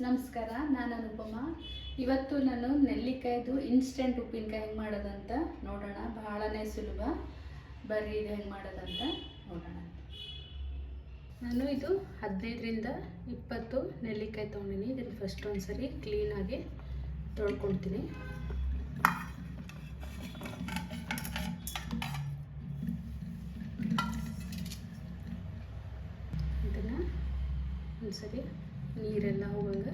ನಮಸ್ಕಾರ, ನಾನು ಅನುಪಮ. ಇವತ್ತು ನಾನು ನೆಲ್ಲಿಕಾಯ್ದು ಇನ್ಸ್ಟೆಂಟ್ ಉಪ್ಪಿನಕಾಯಿ ಹೆಂಗೆ ಮಾಡೋದಂತ ನೋಡೋಣ. ಬಹಳನೇ ಸುಲಭ. ಬರ್ರಿ ಇದು ಹೆಂಗೆ ಮಾಡೋದಂತ ನೋಡೋಣ. ನಾನು ಇದು 15ರಿಂದ 20 ನೆಲ್ಲಿಕಾಯಿ ತೊಗೊಂಡಿನಿ. ಇದನ್ನು ಫಸ್ಟ್ ಒಂದ್ಸರಿ ಕ್ಲೀನಾಗಿ ತೊಳ್ಕೊಳ್ತೀನಿ. ಇದನ್ನು ಒಂದ್ಸರಿ ನೀರೆಲ್ಲ ಹೋಗಂಗೆ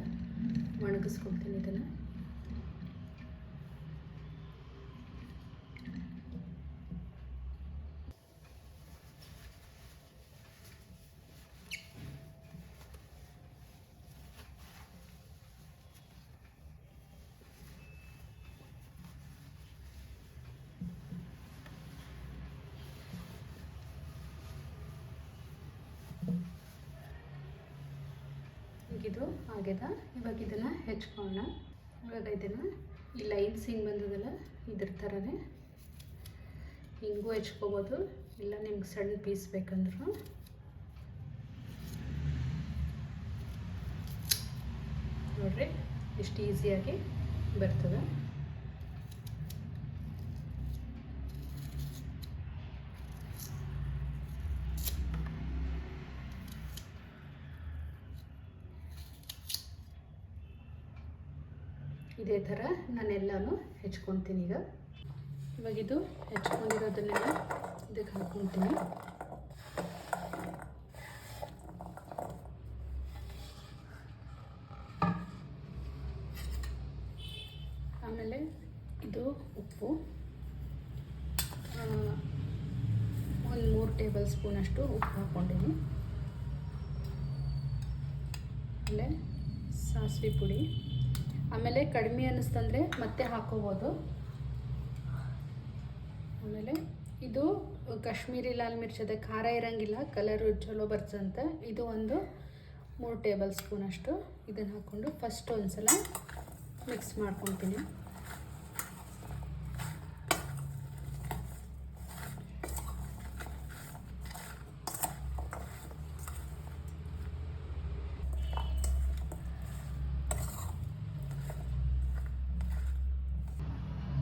ಒಣಗಿಸ್ಕೊಳ್ತೀನಿ. ಇದನ್ನು ಇದು ಆಗ್ಯದ. ಇವಾಗ ಇದನ್ನು ಹೆಚ್ಕೊಳ್ಳೋಣ. ಇವಾಗ ಇದನ್ನು ಈ ಲೈನ್ಸ್ ಹಿಂಗೆ ಬಂದದಲ್ಲ, ಇದ್ರ ಥರನೇ ಹಿಂಗೂ ಹೆಚ್ಕೋಬೋದು. ಇಲ್ಲ ನಿಮ್ಗೆ ಸಣ್ಣ ಪೀಸ್ ಬೇಕಂದ್ರೂ ನೋಡ್ರಿ ಇಷ್ಟು ಈಸಿಯಾಗಿ ಬರ್ತದೆ. ಇದೇ ಥರ ನಾನೆಲ್ಲನೂ ಹೆಚ್ಕೊತೀನಿ. ಇವಾಗ ಇದು ಹೆಚ್ಕೊಂಡಿರೋದನ್ನೆಲ್ಲ ಇದಕ್ಕೆ ಹಾಕ್ಕೊತೀನಿ. ಆಮೇಲೆ ಇದು ಉಪ್ಪು, ಒಂದು 3 ಟೇಬಲ್ ಸ್ಪೂನಷ್ಟು ಉಪ್ಪು ಹಾಕ್ಕೊಂಡಿನಿ. ಆಮೇಲೆ ಸಾಸಿವೆ ಪುಡಿ, ಆಮೇಲೆ ಕಡಿಮೆ ಅನ್ನಿಸ್ತಂದರೆ ಮತ್ತೆ ಹಾಕೋಬೋದು. ಆಮೇಲೆ ಇದು ಕಾಶ್ಮೀರಿ ಲಾಲ್ ಮಿರ್ಚದ ಖಾರ ಇರೋಂಗಿಲ್ಲ, ಕಲರು ಚಲೋ ಬರ್ತಂತ. ಇದು ಒಂದು 3 ಟೇಬಲ್ ಸ್ಪೂನಷ್ಟು ಇದನ್ನು ಹಾಕ್ಕೊಂಡು ಫಸ್ಟ್ ಒಂದು ಸಲ ಮಿಕ್ಸ್ ಮಾಡ್ಕೊತೀನಿ.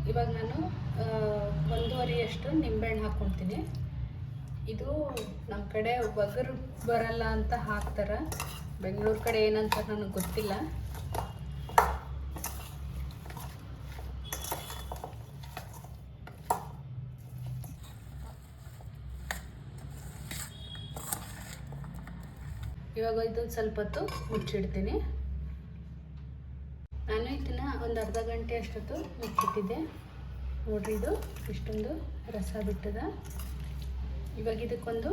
ಇವಾಗ ನಾನು 1.5 ನಿಂಬೆಹಣ್ಣು ಹಾಕ್ಕೊಳ್ತೀನಿ. ಇದು ನಮ್ಮ ಕಡೆ ಒಗರು ಬರಲ್ಲ ಅಂತ ಹಾಕ್ತಾರೆ. ಬೆಂಗಳೂರು ಕಡೆ ಏನಂತ ನನಗೆ ಗೊತ್ತಿಲ್ಲ. ಇವಾಗ ಇದು ಸ್ವಲ್ಪ ಹೊತ್ತು ಮುಚ್ಚಿಡ್ತೀನಿ. ನಾನು ಇದನ್ನು ಒಂದು ಅರ್ಧ ಗಂಟೆ ಅಷ್ಟೊತ್ತು ಮುಚ್ಚಿಟ್ಟಿದ್ದೆ. ನೋಡ್ರಿ, ಇದು ಇಷ್ಟೊಂದು ರಸ ಬಿಟ್ಟದ. ಇವಾಗ ಇದಕ್ಕೊಂದು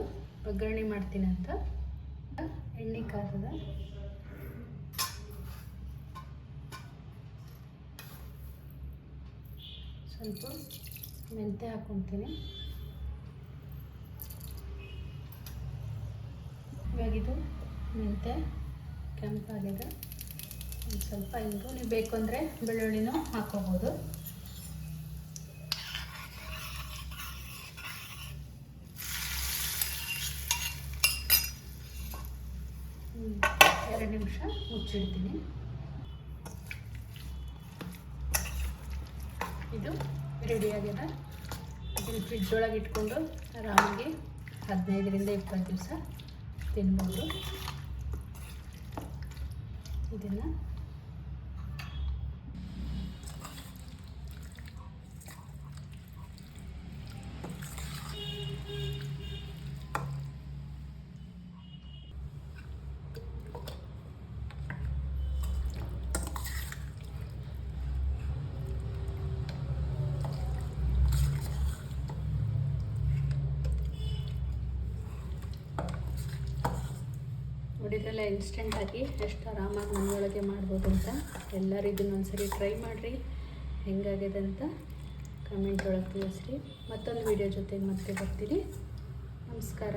ಒಗ್ಗರಣೆ ಮಾಡ್ತೀನಿ ಅಂತ ಎಣ್ಣೆ ಕಾದದ. ಸ್ವಲ್ಪ ಮೆಂತ್ಯ ಹಾಕ್ಕೊತೀನಿ. ಇವಾಗಿದು ಮೆಂತ್ಯ ಕೆಂಪಾಗಿದೆ. ಒಂದು ಸ್ವಲ್ಪ ಹಿಂಗು, ನೀವು ಬೇಕು ಅಂದರೆ ಬೆಳ್ಳುಳ್ಳಿನೂ ಹಾಕ್ಕೋಬೋದು. ಎರಡು ನಿಮಿಷ ಮುಚ್ಚಿಡ್ತೀನಿ. ಇದು ರೆಡಿಯಾಗಿದೆ. ಇದನ್ನು ಫ್ರಿಜ್ ಒಳಗೆ ಇಟ್ಕೊಂಡು ಆರಾಮಾಗಿ 15ರಿಂದ 20 ದಿವಸ ತಿನ್ಬೋದು. ಇದನ್ನು ನೋಡಿದ್ರಲ್ಲ ಇನ್ಸ್ಟೆಂಟಾಗಿ ಎಷ್ಟು ಆರಾಮಾಗಿ ಮನೆಯೊಳಗೆ ಮಾಡ್ಬೋದು ಅಂತ. ಎಲ್ಲರೂ ಇದನ್ನು ಒಂದ್ಸರಿ ಟ್ರೈ ಮಾಡಿರಿ. ಹೆಂಗಾಗಿದೆ ಅಂತ ಕಮೆಂಟ್ ಒಳಗೆ ತಿಳಿಸ್ರಿ. ಮತ್ತೊಂದು ವಿಡಿಯೋ ಜೊತೆಗೆ ಮತ್ತೆ ಬರ್ತೀನಿ. ನಮಸ್ಕಾರ.